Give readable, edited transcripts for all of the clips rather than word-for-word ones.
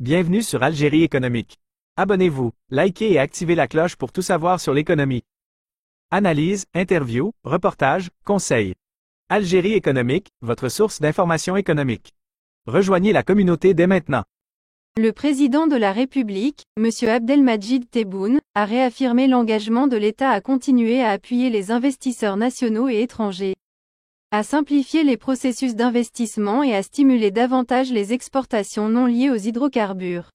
Bienvenue sur Algérie économique. Abonnez-vous, likez et activez la cloche pour tout savoir sur l'économie. Analyse, interview, reportage, conseils. Algérie économique, votre source d'information économique. Rejoignez la communauté dès maintenant. Le président de la République, M. Abdelmadjid Tebboune, a réaffirmé l'engagement de l'État à continuer à appuyer les investisseurs nationaux et étrangers, à simplifier les processus d'investissement et à stimuler davantage les exportations non liées aux hydrocarbures.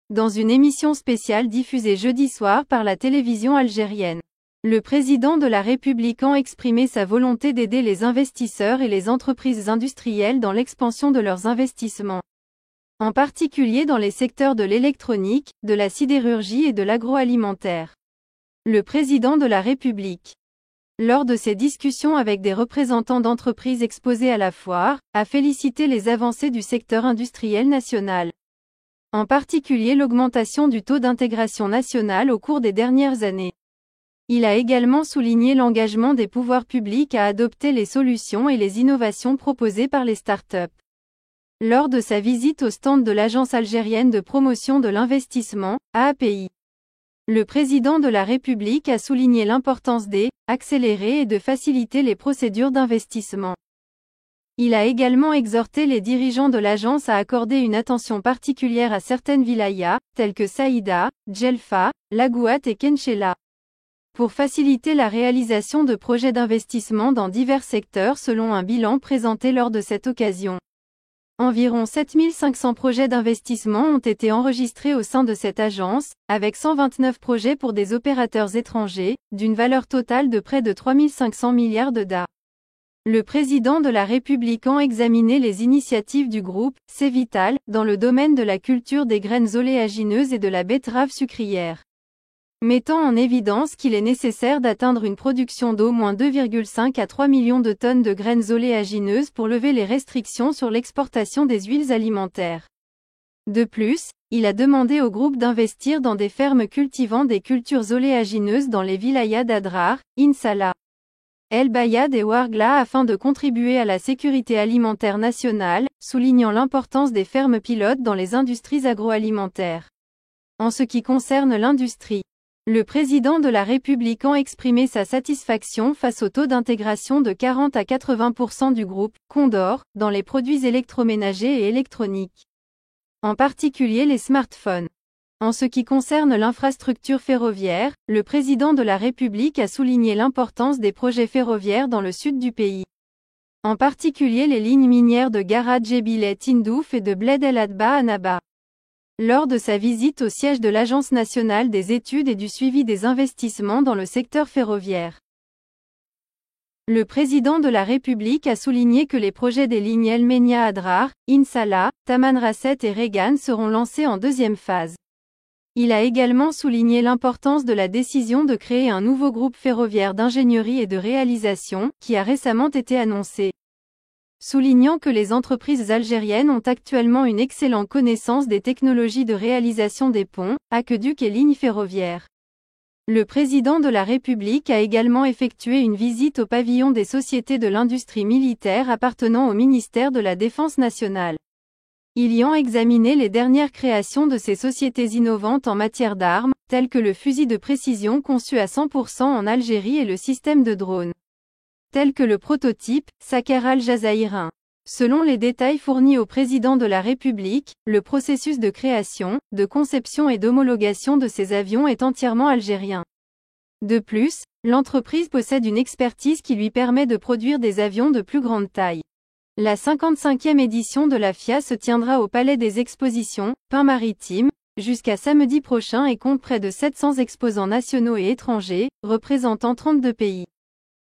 Dans une émission spéciale diffusée jeudi soir par la télévision algérienne, le président de la République a exprimé sa volonté d'aider les investisseurs et les entreprises industrielles dans l'expansion de leurs investissements, en particulier dans les secteurs de l'électronique, de la sidérurgie et de l'agroalimentaire. Le président de la République, lors de ses discussions avec des représentants d'entreprises exposées à la foire, a félicité les avancées du secteur industriel national, en particulier l'augmentation du taux d'intégration nationale au cours des dernières années. Il a également souligné l'engagement des pouvoirs publics à adopter les solutions et les innovations proposées par les startups. Lors de sa visite au stand de l'Agence algérienne de promotion de l'investissement, AAPI, le président de la République a souligné l'importance d'accélérer et de faciliter les procédures d'investissement. Il a également exhorté les dirigeants de l'agence à accorder une attention particulière à certaines wilayas, telles que Saïda, Djelfa, Lagouat et Kenchela, pour faciliter la réalisation de projets d'investissement dans divers secteurs selon un bilan présenté lors de cette occasion. Environ 7500 projets d'investissement ont été enregistrés au sein de cette agence, avec 129 projets pour des opérateurs étrangers, d'une valeur totale de près de 3500 milliards de DA. Le président de la République a examiné les initiatives du groupe Cévital dans le domaine de la culture des graines oléagineuses et de la betterave sucrière, mettant en évidence qu'il est nécessaire d'atteindre une production d'au moins 2,5 à 3 millions de tonnes de graines oléagineuses pour lever les restrictions sur l'exportation des huiles alimentaires. De plus, il a demandé au groupe d'investir dans des fermes cultivant des cultures oléagineuses dans les wilayas d'Adrar, Insala, El Bayad et Ouargla afin de contribuer à la sécurité alimentaire nationale, soulignant l'importance des fermes pilotes dans les industries agroalimentaires. En ce qui concerne l'industrie, le président de la République a exprimé sa satisfaction face au taux d'intégration de 40 à 80% du groupe Condor dans les produits électroménagers et électroniques, en particulier les smartphones. En ce qui concerne l'infrastructure ferroviaire, le président de la République a souligné l'importance des projets ferroviaires dans le sud du pays, en particulier les lignes minières de Gara Djebilet Tindouf et de Bled El Adba à Naba. Lors de sa visite au siège de l'Agence nationale des études et du suivi des investissements dans le secteur ferroviaire, le président de la République a souligné que les projets des lignes El Menia Adrar, Insala, Tamanrasset et Regan seront lancés en deuxième phase. Il a également souligné l'importance de la décision de créer un nouveau groupe ferroviaire d'ingénierie et de réalisation, qui a récemment été annoncé, soulignant que les entreprises algériennes ont actuellement une excellente connaissance des technologies de réalisation des ponts, aqueducs et lignes ferroviaires. Le président de la République a également effectué une visite au pavillon des sociétés de l'industrie militaire appartenant au ministère de la Défense nationale. Il y a examiné les dernières créations de ces sociétés innovantes en matière d'armes, telles que le fusil de précision conçu à 100% en Algérie et le système de drone, tel que le prototype Saker al-Jazair 1. Selon les détails fournis au président de la République, le processus de création, de conception et d'homologation de ces avions est entièrement algérien. De plus, l'entreprise possède une expertise qui lui permet de produire des avions de plus grande taille. La 55e édition de la FIA se tiendra au Palais des Expositions, Pin Maritime, jusqu'à samedi prochain et compte près de 700 exposants nationaux et étrangers, représentant 32 pays.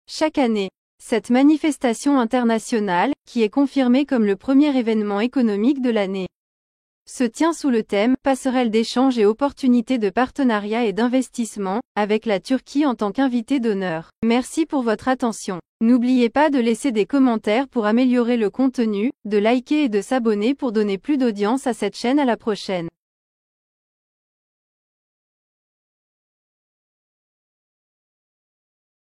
Chaque année, cette manifestation internationale, qui est confirmée comme le premier événement économique de l'année, se tient sous le thème « Passerelle d'échanges et opportunités de partenariat et d'investissement » avec la Turquie en tant qu'invité d'honneur. Merci pour votre attention. N'oubliez pas de laisser des commentaires pour améliorer le contenu, de liker et de s'abonner pour donner plus d'audience à cette chaîne. À la prochaine.